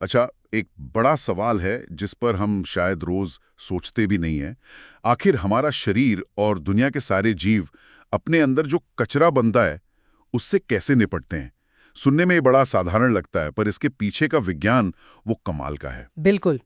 अच्छा, एक बड़ा सवाल है जिस पर हम शायद रोज सोचते भी नहीं हैं। आखिर हमारा शरीर और दुनिया के सारे जीव अपने अंदर जो कचरा बनता है, उससे कैसे निपटते हैं? सुनने में ये बड़ा साधारण लगता है, पर इसके पीछे का विज्ञान वो कमाल का है। बिल्कुल।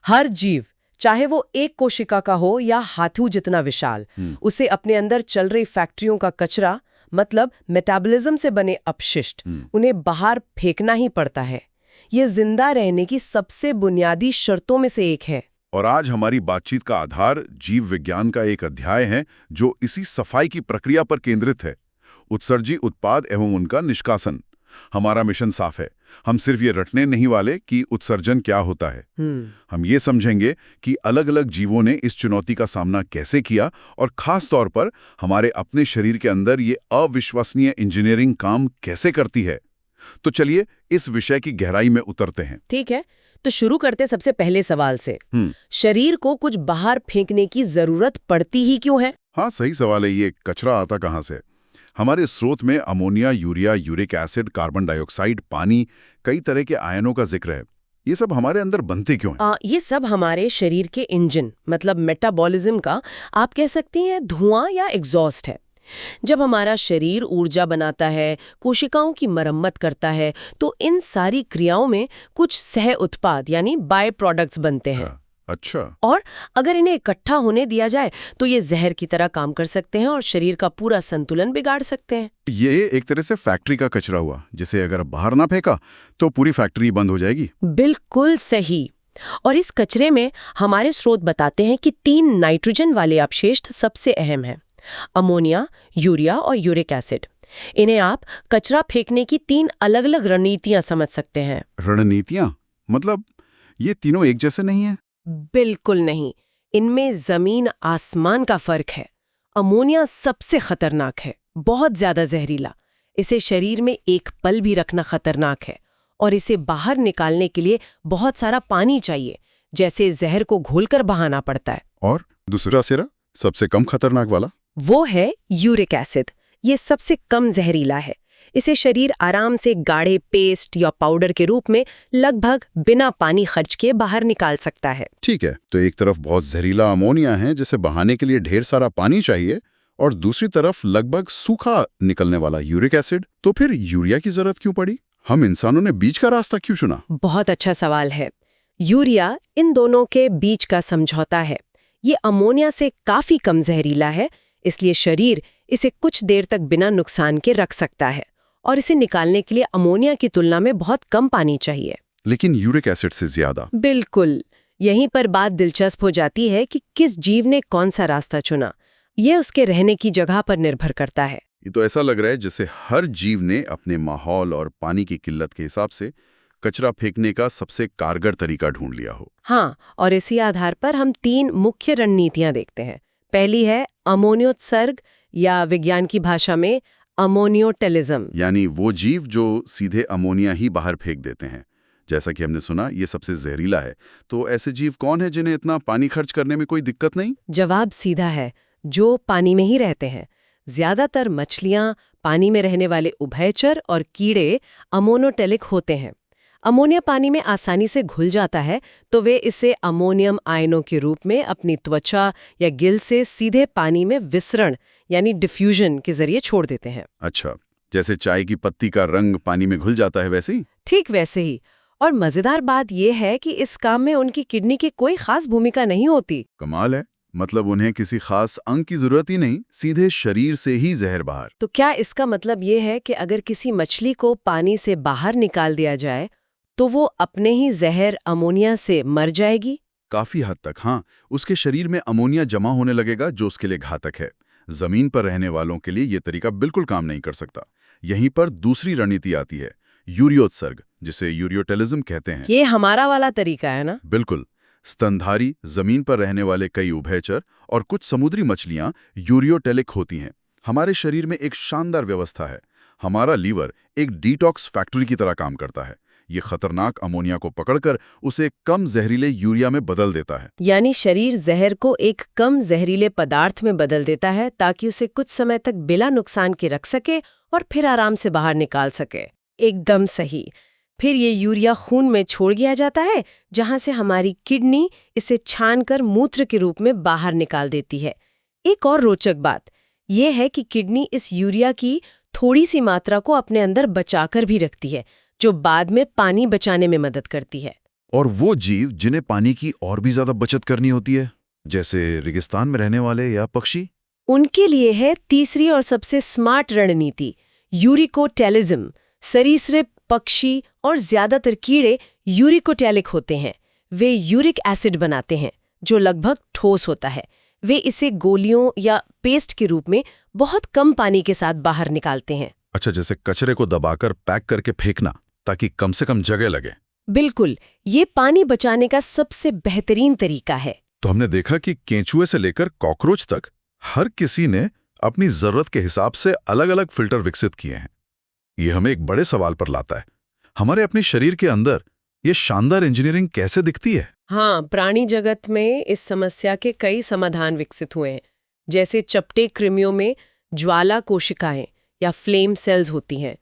हर जीव, चाहे वो एक कोशिका का हो या हाथू जितना विशाल, उसे अपने अंदर चल रही फैक्ट्रियों का कचरा, मतलब मेटाबॉलिज्म से बने अपशिष्ट, उन्हें बाहर फेंकना ही पड़ता है। ये जिंदा रहने की सबसे बुनियादी शर्तों में से एक है। और आज हमारी बातचीत का आधार जीव विज्ञान का एक अध्याय है जो इसी सफाई की प्रक्रिया पर केंद्रित है। उत्सर्जी उत्पाद एवं उनका निष्कासन। हमारा मिशन साफ है। हम सिर्फ ये रटने नहीं वाले कि उत्सर्जन क्या होता है। हम ये समझेंगे कि अलग-अलग जीवों ने इस चुनौती का सामना कैसे किया और खास तौर पर हमारे अपने शरीर के अंदर ये अविश्वसनीय इंजीनियरिंग काम कैसे करती है। तो चलिए इस विषय की गहराई में उतरते हैं। ठीक है, तो शुरू करते सबसे पहले सवाल से। शरीर को कुछ बाहर फेंकने की जरूरत पड़ती ही क्यों है? हाँ, सही सवाल है। ये कचरा आता कहाँ से? हमारे स्रोत में ammonia, urea, uric acid, carbon dioxide, पानी, कई तरह के आयनों का जिक्र है। ये सब हमारे अंदर बनते क्यों हैं? ये सब हमारे शरीर के इंजन, मतलब मेटाबॉलिज्म का, आप कह सकती हैं, धुआं या एग्जॉस्ट है। जब हमारा शरीर ऊर्जा बनाता है, कोशिकाओं की मरम्मत करता है, तो इन सारी क्रियाओं में कुछ सह उत्पाद यानी बाय प्रोडक्ट्स बनते हैं। अच्छा। और अगर इन्हें इकट्ठा होने दिया जाए तो ये जहर की तरह काम कर सकते हैं और शरीर का पूरा संतुलन बिगाड़ सकते हैं। ये एक तरह से फैक्ट्री का कचरा हुआ, जिसे अगर बाहर ना फेंका तो पूरी फैक्ट्री बंद हो जाएगी। बिल्कुल सही। और इस कचरे में हमारे स्रोत बताते हैं कि 3 नाइट्रोजन वाले अपशिष्ट सबसे अहम हैं: अमोनिया, यूरिया और यूरिक एसिड। इन्हें आप कचरा फेंकने की 3 अलग-अलग रणनीतियां समझ सकते हैं। रणनीतियां? मतलब ये तीनों एक जैसे नहीं है? बिल्कुल नहीं। इनमें जमीन आसमान का फर्क है। अमोनिया सबसे खतरनाक है, बहुत ज्यादा जहरीला। इसे शरीर में एक पल भी रखना खतरनाक है और इसे बाहर निकालने के लिए बहुत सारा पानी चाहिए, जैसे जहर को घोलकर बहाना पड़ता है। और दूसरा सिरा, सबसे कम खतरनाक वाला? वो है यूरिक एसिड। ये सबसे कम जहरीला है। इसे शरीर आराम से गाढ़े पेस्ट या पाउडर के रूप में लगभग बिना पानी खर्च किए बाहर निकाल सकता है। ठीक है, तो एक तरफ बहुत जहरीला अमोनिया है जिसे बहाने के लिए ढेर सारा पानी चाहिए, और दूसरी तरफ लगभग सूखा निकलने वाला यूरिक एसिड। तो फिर यूरिया की जरूरत क्यों पड़ी? हम इंसानों ने बीच का रास्ता क्यों चुना? बहुत अच्छा सवाल है। यूरिया इन दोनों के बीच का समझौता है। ये अमोनिया से काफी कम जहरीला है, इसलिए शरीर इसे कुछ देर तक बिना नुकसान के रख सकता है, और इसे निकालने के लिए अमोनिया की तुलना में बहुत कम पानी चाहिए। लेकिन यूरिक एसिड से ज्यादा? बिल्कुल। यहीं पर बात दिलचस्प हो जाती है कि किस जीव ने कौन सा रास्ता चुना। ये उसके रहने की जगह पर निर्भर करता है। ये तो ऐसा लग रहा है जैसे हर जीव ने अपने माहौल और पानी की किल्लत के हिसाब से कचरा फेंकने का सबसे कारगर तरीका ढूंढ लिया हो। हाँ, और इसी आधार पर हम 3 मुख्य रणनीतियां देखते हैं। पहली है अमोनियोत्सर्ग, या विज्ञान की भाषा में अमोनियोटेलिज्म। यानी वो जीव जो सीधे अमोनिया ही बाहर फेंक देते हैं। जैसा कि हमने सुना, ये सबसे जहरीला है। तो ऐसे जीव कौन है जिन्हें इतना पानी खर्च करने में कोई दिक्कत नहीं? जवाब सीधा है, जो पानी में ही रहते हैं। ज्यादातर मछलियां, पानी में रहने वाले उभयचर और कीड़े अमोनोटेलिक होते हैं। अमोनिया पानी में आसानी से घुल जाता है, तो वे इसे अमोनियम आयनों के रूप में अपनी त्वचा या गिल से सीधे पानी में विसरण यानी डिफ्यूजन के जरिए छोड़ देते हैं। अच्छा, जैसे चाय की पत्ती का रंग पानी में घुल जाता है वैसे ही? ठीक वैसे ही। और मजेदार बात यह है कि इस काम में उनकी किडनी की कोई खास भूमिका नहीं होती। कमाल है। मतलब उन्हें किसी खास अंग की जरूरत ही नहीं, सीधे शरीर से ही जहर बाहर। तो क्या इसका मतलब ये है कि अगर किसी मछली को पानी से बाहर निकाल दिया जाए तो वो अपने ही जहर अमोनिया से मर जाएगी? काफी हद तक हाँ। उसके शरीर में अमोनिया जमा होने लगेगा जो उसके लिए घातक है। जमीन पर रहने वालों के लिए ये तरीका बिल्कुल काम नहीं कर सकता। यहीं पर दूसरी रणनीति आती है, यूरियोत्सर्ग, जिसे यूरियोटेलिज्म कहते हैं। ये हमारा वाला तरीका है ना? बिल्कुल। स्तनधारी, जमीन पर रहने वाले कई उभयचर और कुछ समुद्री मछलियां यूरियोटेलिक होती हैं। हमारे शरीर में एक शानदार व्यवस्था है। हमारा लीवर एक डिटॉक्स फैक्ट्री की तरह काम करता है। ये खतरनाक अमोनिया को पकड़कर उसे कम जहरीले यूरिया में बदल देता है। यानी शरीर जहर को एक कम जहरीले पदार्थ में बदल देता है ताकि उसे कुछ समय तक बिना नुकसान के रख सके और फिर आराम से बाहर निकाल सके। एकदम सही। फिर ये यूरिया खून में छोड़ दिया जाता है, जहां से हमारी किडनी इसे छानकर मूत्र के रूप में बाहर निकाल देती है। एक और रोचक बात यह है कि किडनी इस यूरिया की थोड़ी सी मात्रा को अपने अंदर बचाकर भी रखती है, जो बाद में पानी बचाने में मदद करती है। और वो जीव जिन्हें पानी की और भी ज्यादा बचत करनी होती है, जैसे रेगिस्तान में रहने वाले या पक्षी, उनके लिए है तीसरी और सबसे स्मार्ट रणनीति, यूरिकोटेलिज्म। सरीसृप, पक्षी और ज्यादातर कीड़े यूरिकोटेलिक होते हैं। वे यूरिक एसिड बनाते हैं जो लगभग ठोस होता है। वे इसे गोलियों या पेस्ट के रूप में बहुत कम पानी के साथ बाहर निकालते हैं। अच्छा, जैसे कचरे को दबाकर पैक करके फेंकना, ताकि कम से कम जगह लगे। बिल्कुल, ये पानी बचाने का सबसे बेहतरीन तरीका है। तो हमने देखा कि केंचुए से लेकर कॉकरोच तक हर किसी ने अपनी जरूरत के हिसाब से अलग अलग फिल्टर विकसित किए हैं। ये हमें एक बड़े सवाल पर लाता है, हमारे अपने शरीर के अंदर ये शानदार इंजीनियरिंग कैसे दिखती है? हाँ, प्राणी जगत में इस समस्या के कई समाधान विकसित हुए हैं। जैसे चपटे कृमियों में ज्वाला कोशिकाएं या फ्लेम सेल्स होती हैं।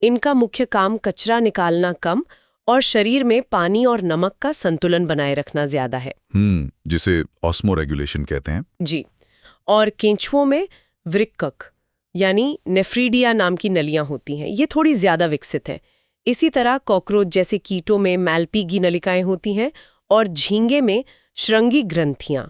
इनका मुख्य काम कचरा निकालना कम और शरीर में पानी और नमक का संतुलन बनाए रखना ज्यादा है। जिसे ऑस्मो रेगुलेशन कहते हैं। जी। और केंचुओं में वृक्कक यानी नेफ्रीडिया नाम की नलियां होती हैं। ये थोड़ी ज्यादा विकसित है। इसी तरह कॉकरोच जैसे कीटों में मैल्पीगी नलिकाएं होती हैं और झींगे में श्रृंगी ग्रंथियां।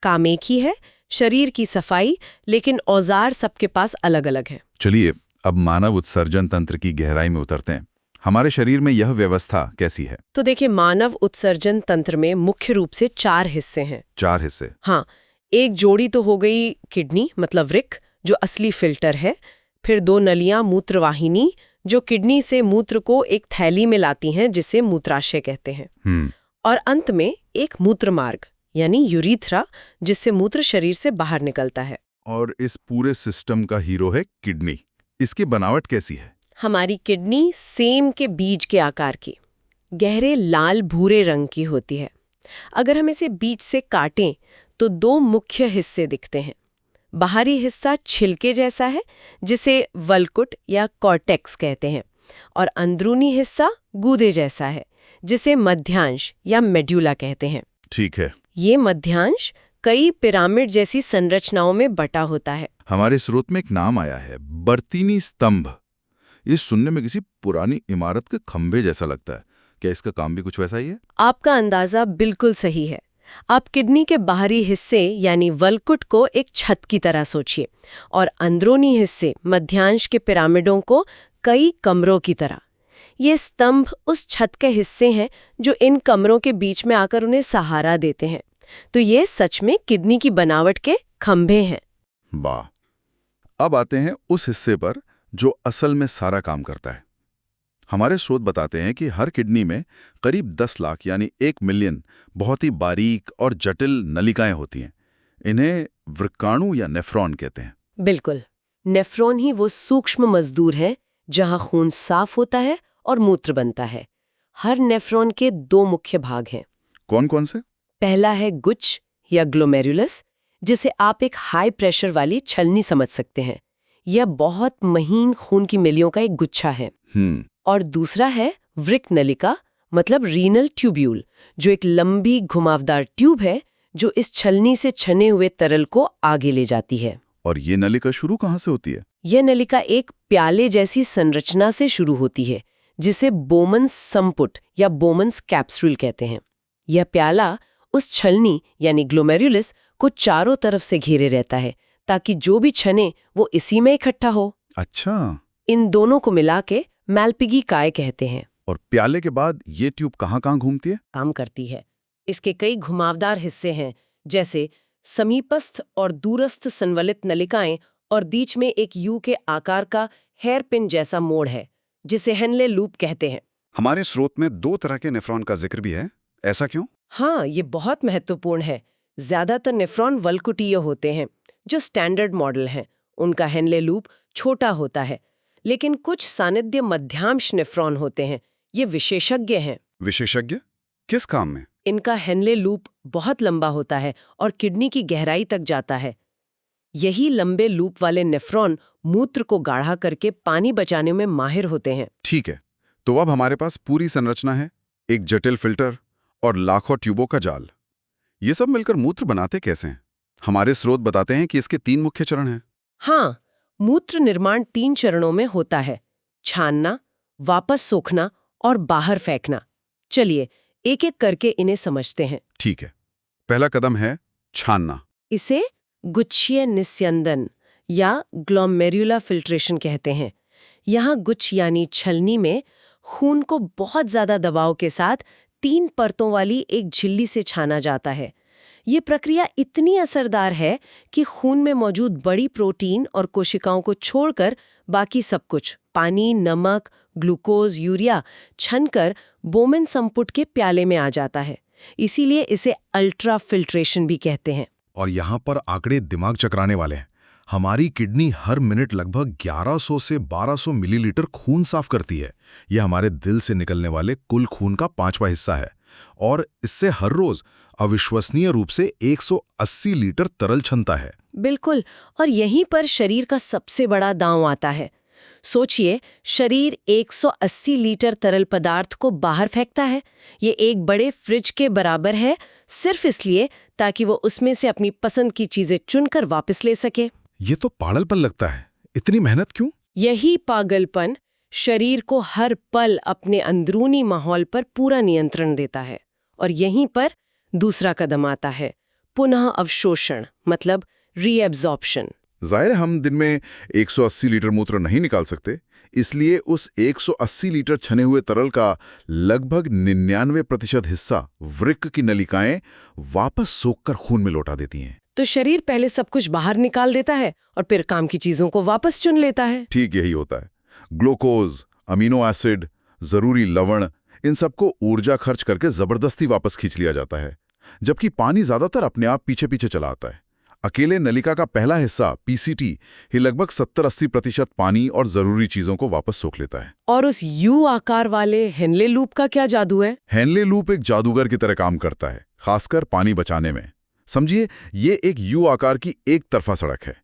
काम एक ही है, शरीर की सफाई, लेकिन औजार सबके पास अलग अलग हैं। चलिए अब मानव उत्सर्जन तंत्र की गहराई में उतरते हैं। हमारे शरीर में यह व्यवस्था कैसी है? तो देखिए, मानव उत्सर्जन तंत्र में मुख्य रूप से 4 हिस्से हैं। 4 हिस्से? हाँ, एक जोड़ी तो हो गई किडनी मतलब वृक्क, जो असली फिल्टर है। फिर 2 नलियां मूत्रवाहिनी, जो किडनी से मूत्र को एक थैली में लाती हैं, जिसे मूत्राशय कहते हैं। और अंत में एक मूत्र मार्ग यानी यूरीथ्रा, जिससे मूत्र शरीर से बाहर निकलता है। और इस पूरे सिस्टम का हीरो है किडनी। इसकी बनावट कैसी है? हमारी किडनी सेम के बीज के आकार की, गहरे लाल भूरे रंग की होती है। अगर हम इसे बीच से काटें तो 2 मुख्य हिस्से दिखते हैं। बाहरी हिस्सा छिलके जैसा है, जिसे वल्कुट या कॉर्टेक्स कहते हैं, और अंदरूनी हिस्सा गूदे जैसा है, जिसे मध्यांश या मेड्यूला कहते हैं। ठीक है। ये मध्यांश कई पिरामिड जैसी संरचनाओं में बटा होता है। हमारे स्रोत में एक नाम आया है, बर्तीनी स्तंभ। ये सुनने में किसी पुरानी इमारत के खंभे जैसा लगता है। क्या इसका काम भी कुछ वैसा ही है? आपका अंदाजा बिल्कुल सही है। आप किडनी के बाहरी हिस्से यानी वल्कुट को एक छत की तरह सोचिए, और अंदरूनी हिस्से मध्यांश के पिरामिडों को कई कमरों की तरह। ये स्तंभ उस छत के हिस्से हैं जो इन कमरों के बीच में आकर उन्हें सहारा देते हैं। तो ये सच में किडनी की बनावट के खंभे हैं। वाह! अब आते हैं उस हिस्से पर जो असल में सारा काम करता है। हमारे स्रोत बताते हैं कि हर किडनी में करीब 10 लाख यानी 1 मिलियन बहुत ही बारीक और जटिल नलिकाएं होती हैं। इन्हें वृक्काणु या नेफ्रॉन कहते हैं। बिल्कुल, नेफ्रॉन ही वो सूक्ष्म मजदूर है जहां खून साफ होता है और मूत्र बनता है। हर नेफ्रॉन के 2 मुख्य भाग हैं। कौन कौन से? पहला है गुच्छ या ग्लोमेरुलस, जिसे आप एक हाई प्रेशर वाली छलनी समझ सकते हैं। यह बहुत महीन खून की मिलियों का एक गुच्छा है। और दूसरा है वृक्क नलिका मतलब रीनल ट्यूब्यूल, जो एक लंबी घुमावदार ट्यूब है जो इस छलनी से छने हुए तरल को आगे ले जाती है। और ये नलिका शुरू कहाँ से होती है? यह नलिका एक प्याले जैसी संरचना से शुरू होती है, जिसे बोमन्स संपुट या बोमन्स कैप्सूल कहते हैं। यह प्याला उस छलनी यानी ग्लोमेरुलस को चारों तरफ से घेरे रहता है, ताकि जो भी छने वो इसी में इकट्ठा हो। अच्छा। इन दोनों को मिला के मैल्पिगी काय कहते हैं। और प्याले के बाद ये ट्यूब कहाँ-कहाँ घूमती है? काम करती है। इसके कई घुमावदार हिस्से हैं, जैसे समीपस्थ और दूरस्थ संवलित नलिकाएं, और बीच में एक यू के आकार का हेयर पिन जैसा मोड़ है, जिसे हेनले लूप कहते हैं। हमारे स्रोत में 2 तरह के नेफ्रॉन का जिक्र भी है, ऐसा क्यों? हाँ, ये बहुत महत्वपूर्ण है। ज्यादातर नेफ्रॉन वल्कुटीय होते हैं, जो स्टैंडर्ड मॉडल हैं। उनका हेनले लूप छोटा होता है, लेकिन कुछ सानिध्य मध्यांश नेफ्रॉन होते हैं। ये विशेषज्ञ हैं। विशेषज्ञ? किस काम में? इनका हेनले लूप बहुत लंबा होता है और किडनी की गहराई तक जाता है। यही लंबे लूप वाले नेफ्रॉन मूत्र को गाढ़ा करके पानी बचाने में माहिर होते हैं। ठीक है, तो अब हमारे पास पूरी संरचना है, एक जटिल फिल्टर और लाखों ट्यूबों का जाल। ये सब मिलकर मूत्र बनाते कैसे हैं? हमारे स्रोत बताते हैं कि इसके 3 मुख्य चरण हैं। हाँ, मूत्र निर्माण 3 चरणों में होता है: छानना, वापस सोखना और बाहर फेंकना। चलिए एक एक करके इन्हें समझते हैं। ठीक है। पहला कदम है छानना। इसे गुच्छीय निस्यंदन या ग्लोमेरुलर फिल्ट्रेशन कहते हैं। यहाँ गुच्छ यानी छलनी में खून को बहुत ज्यादा दबाव के साथ 3 परतों वाली एक झिल्ली से छाना जाता है। ये प्रक्रिया इतनी असरदार है कि खून में मौजूद बड़ी प्रोटीन और कोशिकाओं को छोड़कर बाकी सब कुछ, पानी, नमक, ग्लूकोज, यूरिया, छनकर बोमेन संपुट के प्याले में आ जाता है। इसीलिए इसे अल्ट्रा फिल्ट्रेशन भी कहते हैं। और यहाँ पर आंकड़े दिमाग चकराने वाले हैं। हमारी किडनी हर मिनट लगभग 1100 से 1200 मिलीलीटर खून साफ करती है। यह हमारे दिल से निकलने वाले कुल खून का 5वां हिस्सा है और इससे हर रोज अविश्वसनीय रूप से 180 लीटर तरल छनता है। बिल्कुल, और यहीं पर शरीर का सबसे बड़ा दांव आता है। सोचिए, शरीर 180 लीटर तरल पदार्थ को बाहर फेंकता है। ये एक बड़े फ्रिज के बराबर है, सिर्फ इसलिए ताकि वो उसमें से अपनी पसंद की चीजें चुनकर वापस ले सके। ये तो पागलपन लगता है। इतनी मेहनत क्यों? यही पागलपन शरीर को हर पल अपने अंदरूनी माहौल पर पूरा नियंत्रण देता है। और यहीं पर दूसरा कदम आता है, पुनः अवशोषण, मतलब रीएब्जॉर्प्शन। जाहिर है हम दिन में 180 लीटर मूत्र नहीं निकाल सकते, इसलिए उस 180 लीटर छने हुए तरल का लगभग 99% हिस्सा वृक्क की नलिकाएं वापस सोखकर खून में लौटा देती हैं। तो शरीर पहले सब कुछ बाहर निकाल देता है और फिर काम की चीजों को वापस चुन लेता है। ठीक यही होता है। ग्लूकोज, अमीनो एसिड, जरूरी लवण, इन सबको ऊर्जा खर्च करके जबरदस्ती वापस खींच लिया जाता है, जबकि पानी ज्यादातर अपने आप पीछे पीछे चला आता है। अकेले नलिका का पहला हिस्सा पीसीटी ही लगभग 70-80% पानी और जरूरी चीजों को वापस सोख लेता है। और उस यू आकार वाले हेनले लूप का क्या जादू है? हेनले लूप एक जादूगर की तरह काम करता है, खासकर पानी बचाने में। समझिए, ये एक यू आकार की एक तरफा सड़क है।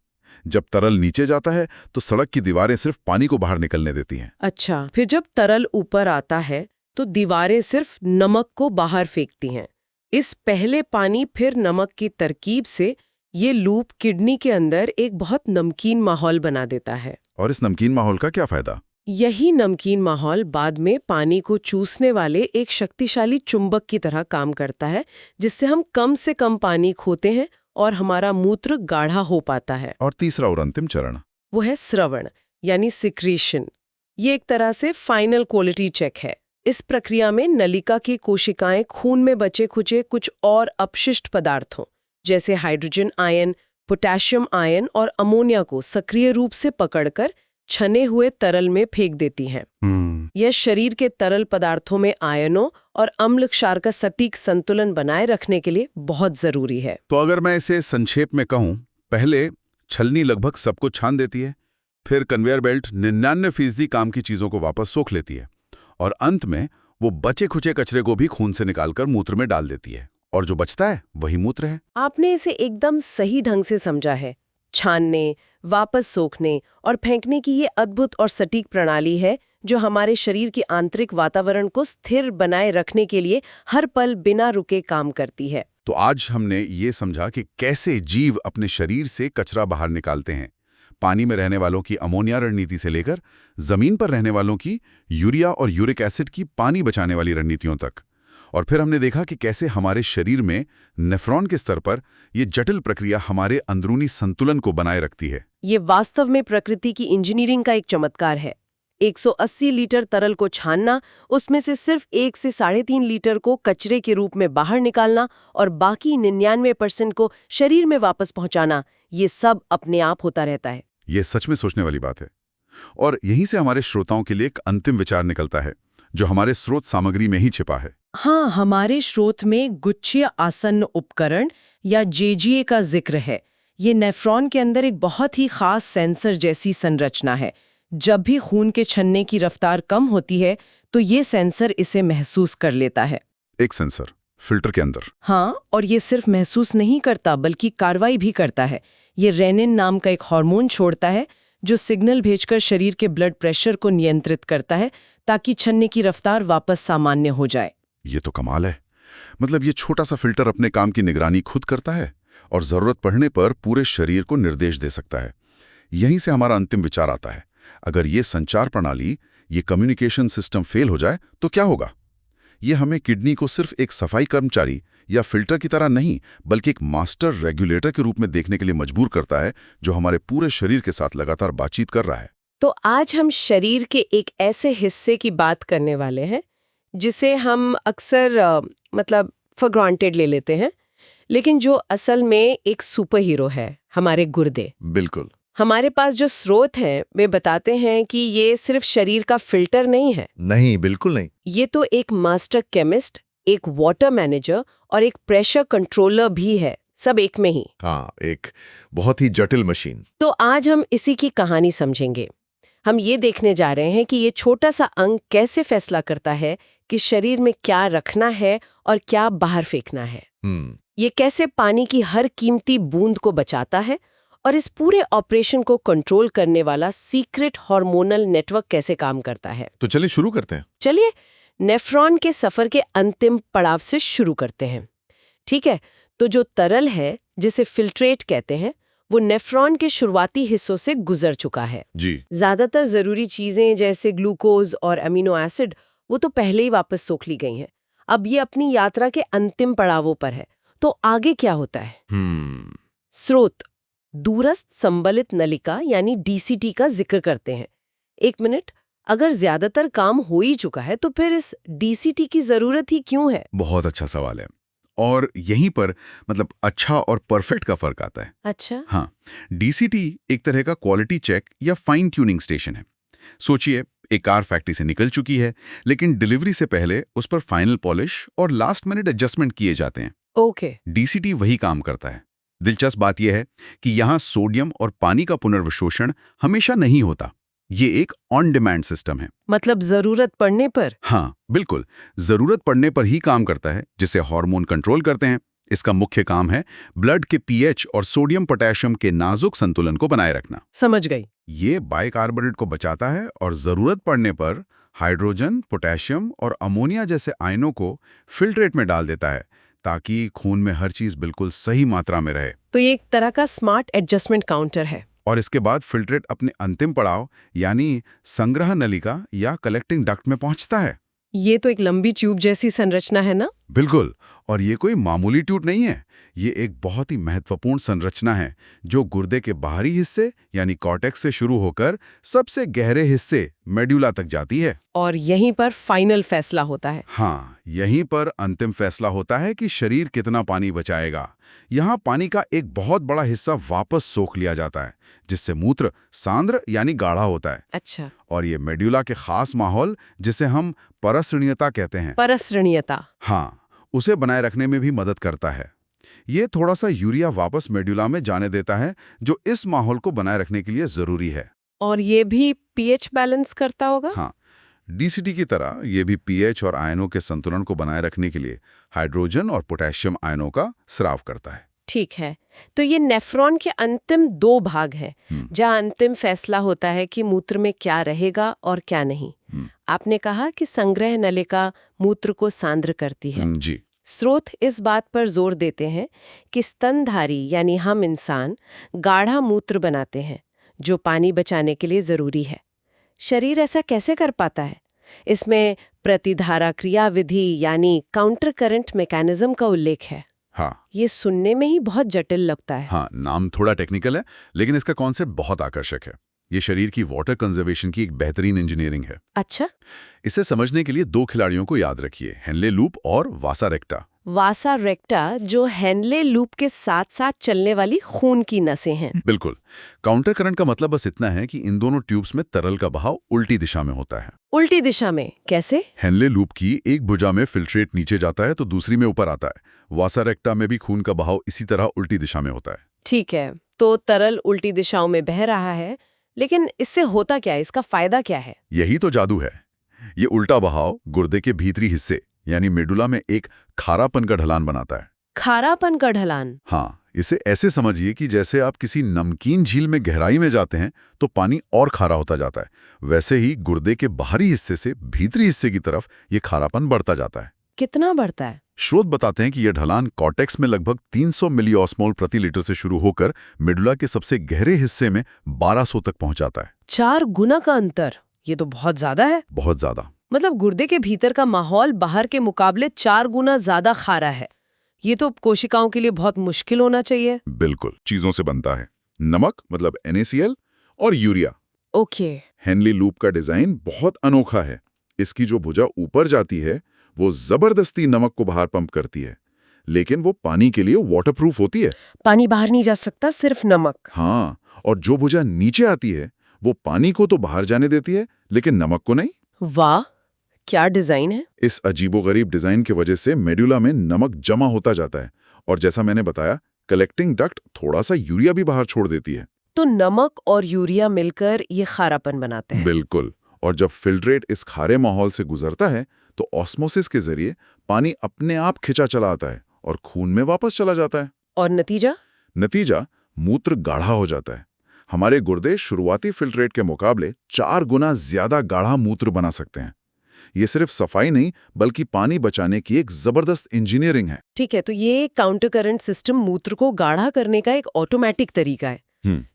जब तरल नीचे जाता है तो सड़क की दीवारें सिर्फ पानी को बाहर निकलने देती हैं। अच्छा, फिर जब तरल ऊपर आता है तो दीवारें सिर्फ नमक को बाहर फेंकती हैं। इस पहले पानी फिर नमक की तरकीब से ये लूप किडनी के अंदर एक बहुत नमकीन माहौल बना देता है। और इस नमकीन माहौल का क्या फायदा? यही नमकीन माहौल बाद में पानी को चूसने वाले एक शक्तिशाली चुंबक की तरह काम करता है, जिससे हम कम से कम पानी खोते हैं और हमारा मूत्र गाढ़ा हो पाता है। और तीसरा और अंतिम चरण, वो है स्रवण यानी सिक्रीशन। ये एक तरह से फाइनल क्वालिटी चेक है। इस प्रक्रिया में नलिका की कोशिकाएं खून में बचे खुचे कुछ और अपशिष्ट पदार्थों जैसे हाइड्रोजन आयन, पोटेशियम आयन और अमोनिया को सक्रिय रूप से पकड़कर छने हुए तरल में फेंक देती हैं। यह शरीर के तरल पदार्थों में आयनों और अम्ल क्षार का सटीक संतुलन बनाए रखने के लिए बहुत जरूरी है। तो अगर मैं इसे संक्षेप में कहूं, पहले छलनी लगभग सबको छान देती है, फिर कन्वेयर बेल्ट 99% काम की चीजों को वापस सोख लेती है और अंत में वो बचे खुचे कचरे को भी खून से निकालकर मूत्र में डाल देती है, और जो बचता है वही मूत्र है। आपने इसे एकदम सही ढंग से समझा है। छानने, वापस सोखने और फेंकने की ये अद्भुत और सटीक प्रणाली है जो हमारे शरीर के आंतरिक वातावरण को स्थिर बनाए रखने के लिए हर पल बिना रुके काम करती है। तो आज हमने ये समझा कि कैसे जीव अपने शरीर से कचरा बाहर निकालते हैं, पानी में रहने वालों की अमोनिया रणनीति से लेकर जमीन पर रहने वालों की यूरिया और यूरिक एसिड की पानी बचाने वाली रणनीतियों तक। और फिर हमने देखा कि कैसे हमारे शरीर में नेफ्रॉन के स्तर पर ये जटिल प्रक्रिया हमारे अंदरूनी संतुलन को बनाए रखती है। ये वास्तव में प्रकृति की इंजीनियरिंग का एक चमत्कार है। 180 लीटर तरल को छानना, उसमें से सिर्फ 1 से 3.5 लीटर को कचरे के रूप में बाहर निकालना और बाकी 99% को शरीर में वापस पहुंचाना, ये सब अपने आप होता रहता है। ये सच में सोचने वाली बात है। और यहीं से हमारे श्रोताओं के लिए एक अंतिम विचार निकलता है जो हमारे स्रोत सामग्री में ही छिपा है। हाँ, हमारे स्रोत में गुच्छीय आसन्न उपकरण या जेजीए का जिक्र है। ये नेफ्रॉन के अंदर एक बहुत ही खास सेंसर जैसी संरचना है। जब भी खून के छन्ने की रफ्तार कम होती है तो ये सेंसर इसे महसूस कर लेता है। एक सेंसर फिल्टर के अंदर। हाँ, और ये सिर्फ महसूस नहीं करता बल्कि कार्रवाई भी करता है। ये रेनिन नाम का एक हार्मोन छोड़ता है जो सिग्नल भेजकर शरीर के ब्लड प्रेशर को नियंत्रित करता है ताकि छन्ने की रफ्तार वापस सामान्य हो जाए। ये तो कमाल है। मतलब ये छोटा सा फिल्टर अपने काम की निगरानी खुद करता है और जरूरत पड़ने पर पूरे शरीर को निर्देश दे सकता है। यहीं से हमारा अंतिम विचार आता है, अगर ये संचार प्रणाली, ये कम्युनिकेशन सिस्टम फेल हो जाए तो क्या होगा? ये हमें किडनी को सिर्फ एक सफाई कर्मचारी या फिल्टर की तरह नहीं, बल्कि एक मास्टर रेगुलेटर के रूप में देखने के लिए मजबूर करता है, जो हमारे पूरे शरीर के साथ लगातार बातचीत कर रहा है। तो आज हम शरीर के एक ऐसे हिस्से की बात करने वाले हैं जिसे हम अक्सर मतलब फॉर ग्रांटेड ले लेते हैं, लेकिन जो असल में एक सुपर हीरो है, हमारे गुर्दे। बिल्कुल। हमारे पास जो स्रोत हैं वे बताते हैं कि ये सिर्फ शरीर का फिल्टर नहीं है। नहीं, बिल्कुल नहीं। ये तो एक मास्टर केमिस्ट, एक वाटर मैनेजर और एक प्रेशर कंट्रोलर भी है, सब एक में ही। हाँ, एक बहुत ही जटिल मशीन। तो आज हम इसी की कहानी समझेंगे। हम ये देखने जा रहे हैं कि ये छोटा सा अंग कैसे फैसला करता है कि शरीर में क्या रखना है और क्या बाहर फेंकना है। ये कैसे पानी की हर कीमती बूंद को बचाता है और इस पूरे ऑपरेशन को कंट्रोल करने वाला सीक्रेट हार्मोनल नेटवर्क कैसे काम करता है। तो चलिए शुरू करते हैं। चलिए नेफ्रॉन के सफर के अंतिम पड़ाव से शुरू करते हैं। ठीक है, तो जो तरल है जिसे फिल्ट्रेट कहते हैं, वो नेफ्रॉन के शुरुआती हिस्सों से गुजर चुका है। जी। ज्यादातर जरूरी चीजें जैसे ग्लूकोज और अमीनो एसिड वो तो पहले ही वापस सोख ली गई हैं। अब ये अपनी यात्रा के अंतिम पड़ावों पर है। तो आगे क्या होता है? स्रोत दूरस्थ संबलित नलिका यानी डीसीटी का जिक्र करते हैं। एक मिनट, अगर ज्यादातर काम हो ही चुका है तो फिर इस डीसीटी की जरूरत ही क्यों है? बहुत अच्छा सवाल है, और यहीं पर मतलब अच्छा और परफेक्ट का फर्क आता है। अच्छा। हाँ, डीसीटी एक तरह का क्वालिटी चेक या फाइन ट्यूनिंग स्टेशन है। सोचिए, एक कार फैक्ट्री से निकल चुकी है, लेकिन डिलीवरी से पहले उस पर फाइनल पॉलिश और लास्ट मिनट एडजस्टमेंट किए जाते हैं। ओके। डीसीटी वही काम करता है। दिलचस्प बात यह है कि यहाँ सोडियम और पानी का पुनर्विशोषण हमेशा नहीं होता। ये एक ऑन डिमांड सिस्टम है। मतलब जरूरत पड़ने पर? हाँ, बिल्कुल, जरूरत पड़ने पर ही काम करता है, जिसे हार्मोन कंट्रोल करते हैं। इसका मुख्य काम है ब्लड के पीएच और सोडियम पोटेशियम के नाजुक संतुलन को बनाए रखना। समझ गई। ये बाइकार्बोनेट को बचाता है और जरूरत पड़ने पर हाइड्रोजन, पोटेशियम और अमोनिया जैसे आयनों को फिल्ट्रेट में डाल देता है, ताकि खून में हर चीज बिल्कुल सही मात्रा में रहे। तो ये एक तरह का स्मार्ट एडजस्टमेंट काउंटर है। और इसके बाद फिल्ट्रेट अपने अंतिम पड़ाव यानी संग्रह नलिका या कलेक्टिंग डक्ट में पहुंचता है। ये तो एक लंबी ट्यूब जैसी संरचना है ना? बिल्कुल, और ये कोई मामूली ट्यूब नहीं है। ये एक बहुत ही महत्वपूर्ण संरचना है, जो गुर्दे के बाहरी हिस्से यानी कॉर्टेक्स से शुरू होकर सबसे गहरे हिस्से मेड्यूला तक जाती है। और यहीं पर फाइनल फैसला होता है। हाँ, यहीं पर अंतिम फैसला होता है कि शरीर कितना पानी बचाएगा। यहाँ पानी का एक बहुत बड़ा हिस्सा वापस सोख लिया जाता है, जिससे मूत्र सांद्र यानी गाढ़ा होता है। अच्छा। और ये मेड्यूला के खास माहौल, जिसे हम परसरणीयता कहते हैं, परसरणीयता, हाँ, उसे बनाए रखने में भी मदद करता है। ये थोड़ा सा यूरिया वापस मेड्यूला में जाने देता है, जो इस माहौल को बनाए रखने के लिए जरूरी है। और ये भी पीएच बैलेंस करता होगा? हाँ, डीसीटी की तरह ये भी पीएच और आयनों के संतुलन को बनाए रखने के लिए हाइड्रोजन और पोटेशियम आयनों का स्राव करता है। ठीक है, तो ये नेफ्रॉन के अंतिम 2 भाग हैं, जहां अंतिम फैसला होता है कि मूत्र में क्या रहेगा और क्या नहीं। आपने कहा कि संग्रह नलिका मूत्र को सांद्र करती है। जी। स्रोत इस बात पर जोर देते हैं कि स्तनधारी यानी हम इंसान गाढ़ा मूत्र बनाते हैं, जो पानी बचाने के लिए जरूरी है। शरीर ऐसा कैसे कर पाता है? इसमें प्रतिधारा क्रिया विधि यानी काउंटर करंट मैकेनिज्म का उल्लेख है। हाँ, ये सुनने में ही बहुत जटिल लगता है। हाँ, नाम थोड़ा टेक्निकल है, लेकिन इसका कॉन्सेप्ट बहुत आकर्षक है। ये शरीर की वाटर कंजर्वेशन की एक बेहतरीन इंजीनियरिंग है। अच्छा। इसे समझने के लिए 2 खिलाड़ियों को याद रखिए, हेनले लूप और वासा रेक्टा। वासा रेक्टा जो हेनले लूप के साथ साथ चलने वाली खून की नसें हैं। बिल्कुल। काउंटर करंट का मतलब बस इतना है कि इन दोनों ट्यूब्स में तरल का बहाव उल्टी दिशा में होता है। उल्टी दिशा में कैसे? हेनले लूप की एक भुजा में फिल्ट्रेट नीचे जाता है तो दूसरी में ऊपर आता है। वासा रेक्टा में भी खून का बहाव इसी तरह उल्टी दिशा में होता है। ठीक है, तो तरल उल्टी दिशाओं में बह रहा है, लेकिन इससे होता क्या है? इसका फायदा क्या है? यही तो जादू है। ये उल्टा बहाव गुर्दे के भीतरी हिस्से यानी मेडुला में एक खारापन का ढलान बनाता है। खारापन का ढलान? हाँ, इसे ऐसे समझिए कि जैसे आप किसी नमकीन झील में गहराई में जाते हैं तो पानी और खारा होता जाता है, वैसे ही गुर्दे के बाहरी हिस्से से भीतरी हिस्से की तरफ ये खारापन बढ़ता जाता है। कितना बढ़ता है? स्रोत बताते हैं कि यह ढलान कॉर्टेक्स में लगभग 300 मिलीऑस्मोल प्रति लीटर से शुरू होकर मेडुला के सबसे गहरे हिस्से में 1200 तक पहुंच जाता है। 4 गुना का अंतर, ये तो बहुत ज्यादा है। बहुत ज्यादा। मतलब गुर्दे के भीतर का माहौल बाहर के मुकाबले 4 गुना ज्यादा खारा है। ये तो कोशिकाओं के लिए बहुत मुश्किल होना चाहिए। बिल्कुल, चीजों से बनता है। नमक मतलब NaCl और यूरिया। ओके। हेनली लूप का डिजाइन बहुत अनोखा है। इसकी जो भुजा ऊपर जाती है वो जबरदस्ती नमक को बाहर पंप करती है, लेकिन वो पानी के लिए वाटरप्रूफ होती है। पानी बाहर नहीं जा सकता, सिर्फ नमक। हाँ, और जो भुजा नीचे आती है वो पानी को तो बाहर जाने देती है लेकिन नमक को नहीं। वाह, क्या डिजाइन है। इस अजीबोगरीब डिजाइन की वजह से मेडुला में नमक जमा होता जाता है और जैसा मैंने बताया, कलेक्टिंग डक्ट थोड़ा सा यूरिया भी बाहर छोड़ देती है। तो नमक और यूरिया मिलकर ये खारापन बनाते हैं। बिल्कुल। और जब फिल्ट्रेट इस खारे माहौल से गुजरता है तो ऑस्मोसिस के जरिए पानी अपने आप खिंचा चला आता है और खून में वापस चला जाता है। और नतीजा मूत्र गाढ़ा हो जाता है। हमारे गुर्दे शुरुआती फिल्ट्रेट के मुकाबले 4 गुना ज्यादा गाढ़ा मूत्र बना सकते हैं। ये सिर्फ सफाई नहीं बल्कि पानी बचाने की एक जबरदस्त इंजीनियरिंग है। ठीक है, तो ये काउंटर करंट सिस्टम मूत्र को गाढ़ा करने का एक ऑटोमेटिक तरीका है।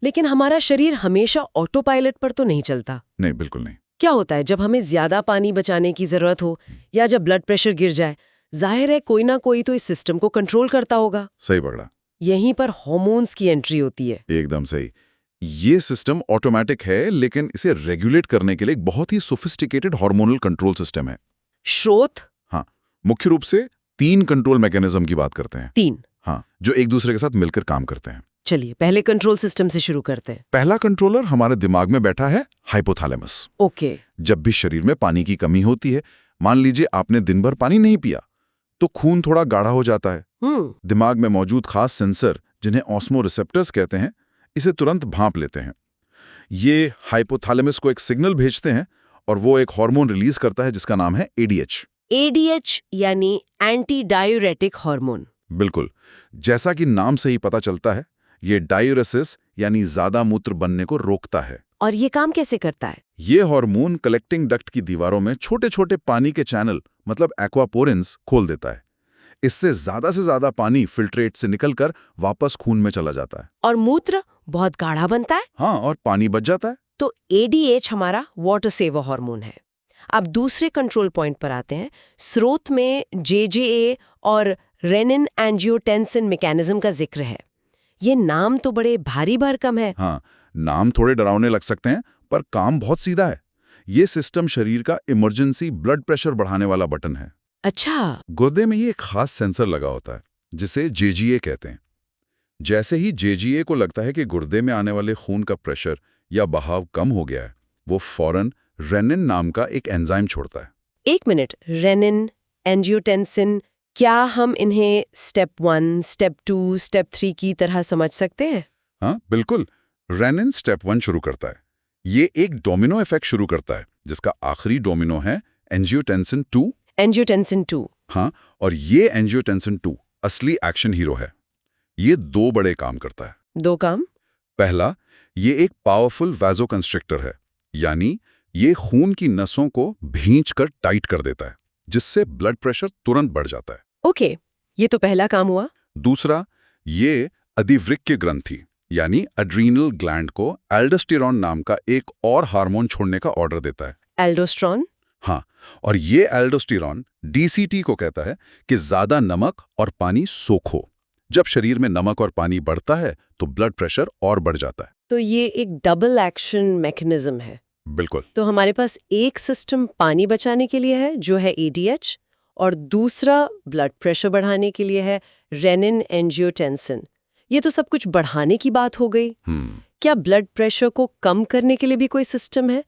लेकिन हमारा शरीर हमेशा ऑटो पायलट पर तो नहीं चलता। नहीं, बिल्कुल नहीं। क्या होता है जब हमें ज्यादा पानी बचाने की जरूरत हो या जब ब्लड प्रेशर गिर जाए? जाहिर है कोई ना कोई तो इस सिस्टम को कंट्रोल करता होगा। सही पकड़ा। यहीं पर हार्मोन्स की एंट्री होती है। एकदम सही। ये सिस्टम ऑटोमेटिक है लेकिन इसे रेगुलेट करने के लिए एक बहुत ही सोफिस्टिकेटेड हार्मोनल कंट्रोल सिस्टम है। स्रोत? हाँ, मुख्य रूप से 3 कंट्रोल मैकेनिज्म की बात करते हैं। 3? हाँ, जो एक दूसरे के साथ मिलकर काम करते हैं। चलिए पहले कंट्रोल सिस्टम से शुरू करते हैं। पहला कंट्रोलर हमारे दिमाग में बैठा है हाइपोथैलेमस। ओके। जब भी शरीर में पानी की कमी होती है, मान लीजिए आपने दिन भर पानी नहीं पिया, तो खून थोड़ा गाढ़ा हो जाता है। दिमाग में मौजूद खास सेंसर जिन्हें ऑस्मो रिसेप्टर्स कहते हैं, इसे तुरंत भांप लेते हैं। ये हाइपोथैलेमस को एक सिग्नल भेजते हैं और वो एक हार्मोन रिलीज करता है जिसका नाम है ADH। ADH यानी एंटी डायूरेटिक हार्मोन। बिल्कुल, जैसा कि नाम से ही पता चलता है, ये डायूरेसिस यानी ज्यादा मूत्र बनने को रोकता है। और ये काम कैसे करता है? ये हार्मोन कलेक्टिंग डक्ट की दीवारों में छोटे छोटे पानी के चैनल मतलब एक्वापोरिन्स खोल देता है। इससे से ज्यादा पानी फिल्ट्रेट से निकलकर वापस खून में चला जाता है। और मूत्र बहुत गाढ़ा बनता है। हाँ, और पानी बच जाता है। तो ADH हमारा वाटर सेवर हार्मोन है। अब दूसरे कंट्रोल पॉइंट पर आते हैं। स्रोत में JJA और रेनिन एंजियोटेंसिन मैकेनिज्म का जिक्र है। ये नाम तो बड़े भारी भरकम है। हाँ, नाम थोड़े डरावने लग सकते हैं पर काम बहुत सीधा है। ये सिस्टम शरीर का इमरजेंसी ब्लड प्रेशर बढ़ाने वाला बटन है। अच्छा। गुर्दे में ये एक खास सेंसर लगा होता है जिसे JGA कहते हैं। जैसे ही JGA को लगता है कि गुर्दे में आने वाले खून का प्रेशर या बहाव कम हो गया है, वो फौरन रेनिन नाम का एक एंजाइम छोड़ता है। एक मिनट, रेनिन, एंजियोटेंसिन, क्या हम इन्हें स्टेप 1, स्टेप 2, स्टेप 3 की तरह समझ सकते हैं? हाँ, बिल्कुल। रेनिन स्टेप 1 शुरू करता है। ये एक डोमिनो इफेक्ट शुरू करता है जिसका आखिरी डोमिनो है एंजियोटेंसिन 2। एंजियोटेंसिन 2। हाँ, और ये एंजियोटेंसिन 2 असली एक्शन हीरो है। ये 2 बड़े काम करता है। 2 काम? पहला, ये एक पावरफुल वैसोकंस्ट्रिक्टर है, यानी ये खून की नसों को भींचकर टाइट कर देता है, जिससे ब्लड प्रेशर तुरंत बढ़ जाता है। ओके, ये तो पहला काम हुआ। दूसरा, ये अधिवृक्क ग्रंथि यानी एड्रीनल ग्लैंड को एल्डोस्टेरॉन नाम का एक और हार्मोन छोड़ने का ऑर्डर देता है। एल्डोस्टेरॉन? हाँ, और ये एल्डोस्टेरॉन DCT को कहता है कि ज्यादा नमक और पानी सोखो। जब शरीर में नमक और पानी बढ़ता है तो ब्लड प्रेशर और बढ़ जाता है। तो ये एक डबल एक्शन मैकेनिज्म है। बिल्कुल। तो हमारे पास एक सिस्टम पानी बचाने के लिए है जो है ADH, और दूसरा ब्लड प्रेशर बढ़ाने के लिए है रेनिन एंजियोटेंसिन। ये तो सब कुछ बढ़ाने की बात हो गई। क्या ब्लड प्रेशर को कम करने के लिए भी कोई सिस्टम है?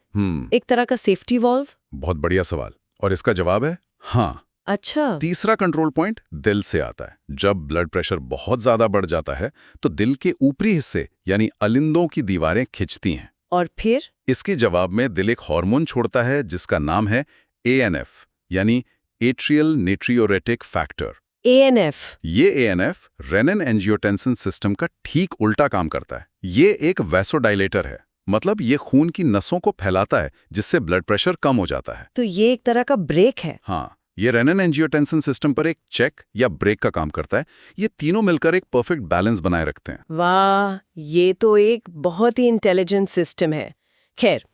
एक तरह का सेफ्टी वॉल्व? बहुत बढ़िया सवाल, और इसका जवाब है हाँ। अच्छा। तीसरा कंट्रोल पॉइंट दिल से आता है। जब ब्लड प्रेशर बहुत ज्यादा बढ़ जाता है तो दिल के ऊपरी हिस्से यानी अलिंदों की दीवारें खिंचती हैं। और फिर? इसके जवाब में दिल एक हार्मोन छोड़ता है जिसका नाम है ANF यानी एट्रियल नाट्रियोरेटिक फैक्टर। ANF। ये ANF रेनिन एंजियोटेंसिन सिस्टम का ठीक उल्टा काम करता है। ये एक वैसोडाइलेटर है, मतलब ये खून की नसों को फैलाता है जिससे ब्लड प्रेशर कम हो जाता है। तो ये एक तरह का ब्रेक है। हाँ, ये रेनिन एंजियोटेंसिन सिस्टम पर एक चेक या ब्रेक का काम करता है। ये तीनों मिलकर एक परफेक्ट बैलेंस बनाए रखते हैं। वाह, ये तो एक बहुत ही इंटेलिजेंट सिस्टम है। खैर,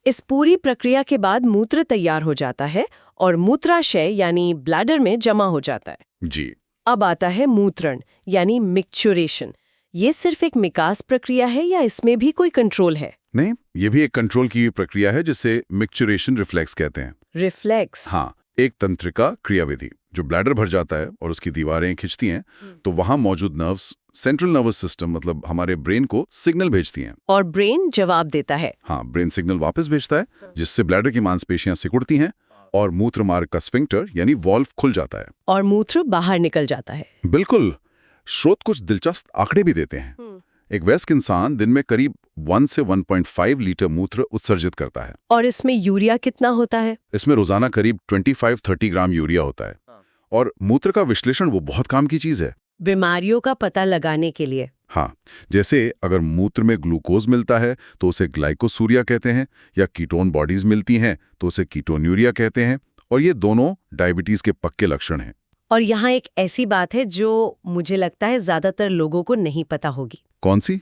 इस पूरी प्रक्रिया के बाद मूत्र तैयार हो जाता है और मूत्राशय यानी ब्लैडर में जमा हो जाता है। जी। अब आता है मूत्रण यानी मिक्सचुरेशन। ये सिर्फ एक विकास प्रक्रिया है या इसमें भी कोई कंट्रोल है? नहीं, ये भी एक कंट्रोल की हुई प्रक्रिया है जिसे मिक्सचुरेशन रिफ्लेक्स कहते हैं। रिफ्लेक्स? हाँ, एक तंत्रिका क्रियाविधि जो ब्लैडर भर जाता है और उसकी दीवारें खिंचती हैं, तो वहां मौजूद नर्व्स सेंट्रल नर्वस सिस्टम मतलब हमारे ब्रेन को सिग्नल भेजती हैं। और ब्रेन जवाब देता है। हाँ, ब्रेन सिग्नल वापस भेजता है जिससे ब्लैडर की मांसपेशियां सिकुड़ती हैं और मूत्र मार्ग का स्फिंक्टर यानी वॉल्व खुल जाता है और मूत्र बाहर निकल जाता है। बिल्कुल। स्रोत कुछ दिलचस्प आंकड़े भी देते हैं। एक वयस्क इंसान दिन में करीब 1 से 1.5 लीटर मूत्र उत्सर्जित करता है। और इसमें यूरिया कितना होता है? इसमें रोजाना करीब 25-30 ग्राम यूरिया होता है। और मूत्र का विश्लेषण वो बहुत काम की चीज है। बीमारियों का पता लगाने के लिए। हाँ, जैसे अगर मूत्र में ग्लूकोज मिलता है तो उसे ग्लाइकोसूरिया कहते हैं, या कीटोन बॉडीज मिलती हैं तो उसे कीटोन्यूरिया कहते हैं, और ये दोनों डायबिटीज के पक्के लक्षण हैं। और यहाँ एक ऐसी बात है जो मुझे लगता है ज्यादातर लोगों को नहीं पता होगी। कौन सी?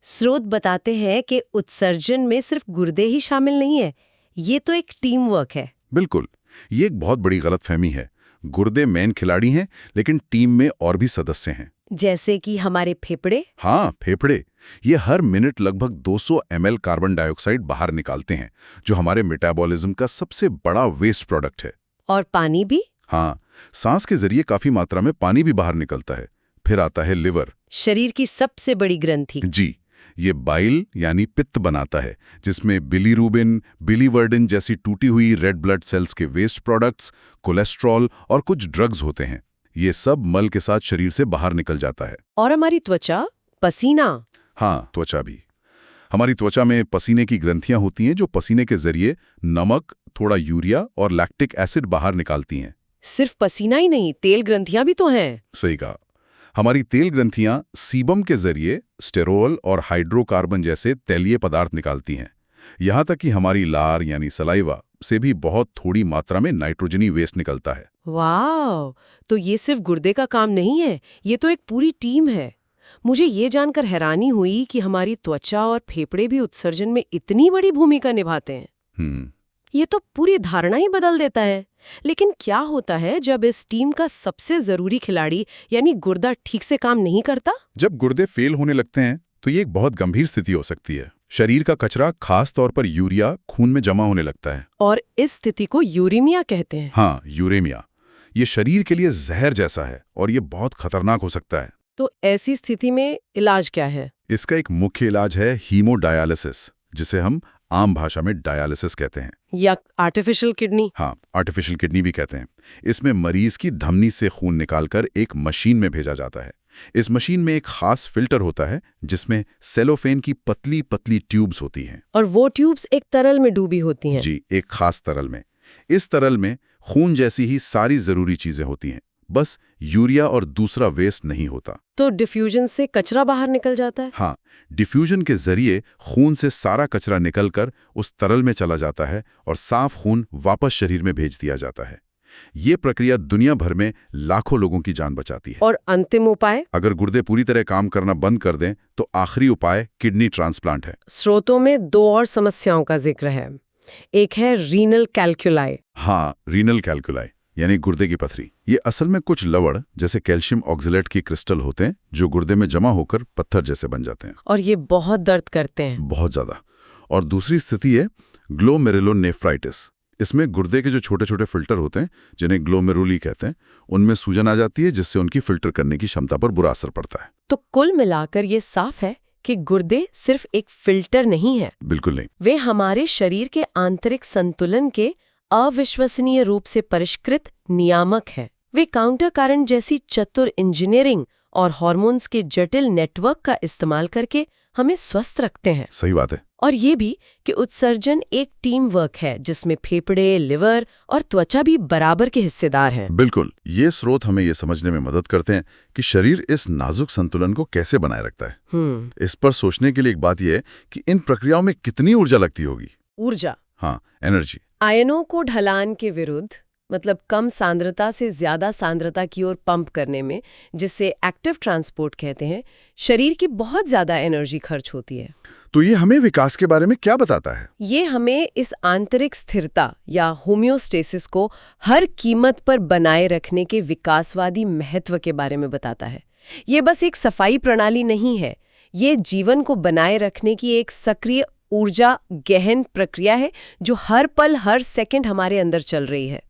स्रोत बताते हैं कि उत्सर्जन में सिर्फ गुर्दे ही शामिल नहीं है, ये तो एक टीम वर्क है। बिल्कुल, ये एक बहुत बड़ी गलतफहमी है। गुर्दे मेन खिलाड़ी हैं, लेकिन टीम में और भी सदस्य हैं। जैसे कि हमारे फेफड़े? हाँ, फेफड़े। ये हर मिनट लगभग 200 ml कार्बन डाइऑक्साइड बाहर निकालते हैं, जो हमारे मेटाबॉलिज्म का सबसे बड़ा वेस्ट प्रोडक्ट है। और पानी भी? हाँ, सांस के जरिए काफी मात्रा में पानी भी बाहर निकलता है। फिर आता है लिवर, शरीर की सबसे बड़ी ग्रंथि। जी। ये बाइल यानी पित्त बनाता है, जिसमें बिलीरुबिन, बिलीवर्डिन जैसी टूटी हुई रेड ब्लड सेल्स के वेस्ट प्रोडक्ट्स, कोलेस्ट्रॉल और कुछ ड्रग्स होते हैं। ये सब मल के साथ शरीर से बाहर निकल जाता है। और हमारी त्वचा, पसीना? हाँ, त्वचा भी। हमारी त्वचा में पसीने की ग्रंथियां होती हैं जो पसीने के जरिए नमक, थोड़ा यूरिया और लैक्टिक एसिड बाहर निकालती हैं। सिर्फ पसीना ही नहीं, तेल ग्रंथियां भी तो हैं। सही कहा। हमारी तेल ग्रंथियां सीबम के जरिए स्टेरोल और हाइड्रोकार्बन जैसे तैलीय पदार्थ निकालती हैं। यहाँ तक कि हमारी लार यानी सलाइवा से भी बहुत थोड़ी मात्रा में नाइट्रोजनी वेस्ट निकलता है। वाह, तो ये सिर्फ गुर्दे का काम नहीं है, ये तो एक पूरी टीम है। मुझे ये जानकर हैरानी हुई कि हमारी त्वचा और फेफड़े भी उत्सर्जन में इतनी बड़ी भूमिका निभाते हैं। ये तो पूरी धारणा ही बदल देता है। लेकिन क्या होता है जब इस टीम का सबसे जरूरी खिलाड़ी यानी गुर्दा ठीक से काम नहीं करता? जब गुर्दे फेल होने लगते हैं तो ये एक बहुत गंभीर स्थिति हो सकती है। शरीर का कचरा, खास तौर पर यूरिया, खून में जमा होने लगता है। और इस स्थिति को यूरेमिया कहते हैं। हाँ, यूरेमिया। ये शरीर के लिए जहर जैसा है और ये बहुत खतरनाक हो सकता है। तो ऐसी स्थिति में इलाज क्या है? इसका एक मुख्य इलाज है हीमोडायलिसिस, जिसे हम आम भाषा में डायलिसिस कहते हैं। या आर्टिफिशियल किडनी? हाँ, आर्टिफिशियल किडनी भी कहते हैं। इसमें मरीज की धमनी से खून निकालकर एक मशीन में भेजा जाता है। इस मशीन में एक खास फिल्टर होता है जिसमें सेलोफेन की पतली पतली ट्यूब्स होती हैं। और वो ट्यूब्स एक तरल में डूबी होती हैं? जी, एक खास तरल में। इस तरल में खून जैसी ही सारी जरूरी चीजें होती हैं, बस यूरिया और दूसरा वेस्ट नहीं होता। तो डिफ्यूजन से कचरा बाहर निकल जाता है? हाँ, डिफ्यूजन के जरिए खून से सारा कचरा निकलकर उस तरल में चला जाता है और साफ खून वापस शरीर में भेज दिया जाता है। ये प्रक्रिया दुनिया भर में लाखों लोगों की जान बचाती है। और अंतिम उपाय? अगर गुर्दे पूरी तरह काम करना बंद कर दें तो आखिरी उपाय किडनी ट्रांसप्लांट है। स्रोतों में दो और समस्याओं का जिक्र है। एक है रीनल कैल्कुलाई। हाँ, रीनल कैल्कुलाई यानी गुर्दे की पथरी। ये असल में कुछ लवण जैसे कैल्शियम ऑक्सलेट की क्रिस्टल होते हैं जो गुर्दे में जमा होकर पत्थर जैसे बन जाते हैं। और ये बहुत दर्द करते हैं। बहुत ज्यादा। और दूसरी स्थिति है ग्लोमेरुलोनेफ्राइटिस। इसमें गुर्दे के जो छोटे छोटे फिल्टर होते हैं, जिन्हें ग्लोमेरुली कहते हैं, उनमें सूजन आ जाती है जिससे उनकी फिल्टर करने की क्षमता पर बुरा असर पड़ता है। तो कुल मिलाकर ये साफ है कि गुर्दे सिर्फ एक फिल्टर नहीं है। बिल्कुल नहीं। वे हमारे शरीर के आंतरिक संतुलन के अविश्वसनीय रूप से परिष्कृत नियामक हैं। वे काउंटर करंट जैसी चतुर इंजीनियरिंग और हार्मोन्स के जटिल नेटवर्क का इस्तेमाल करके हमें स्वस्थ रखते हैं। सही बात है। और ये भी कि उत्सर्जन एक टीम वर्क है जिसमें फेफड़े, लिवर और त्वचा भी बराबर के हिस्सेदार हैं। बिल्कुल, ये स्रोत हमें ये समझने में मदद करते हैं कि शरीर इस नाजुक संतुलन को कैसे बनाए रखता है। इस पर सोचने के लिए एक बात यह है कि इन प्रक्रियाओं में कितनी ऊर्जा लगती होगी। ऊर्जा, हाँ, एनर्जी। आयनों को ढलान के विरुद्ध, मतलब कम सांद्रता से ज्यादा सांद्रता की ओर पंप करने में, जिसे एक्टिव ट्रांसपोर्ट कहते हैं, शरीर की बहुत ज्यादा एनर्जी खर्च होती है। तो ये हमें विकास के बारे में क्या बताता है? ये हमें इस आंतरिक स्थिरता या होम्योस्टेसिस को हर कीमत पर बनाए रखने के विकासवादी महत्व के बारे में बताता है। ये बस एक सफाई प्रणाली नहीं है, ये जीवन को बनाए रखने की एक सक्रिय ऊर्जा गहन प्रक्रिया है जो हर पल हर सेकंड हमारे अंदर चल रही है।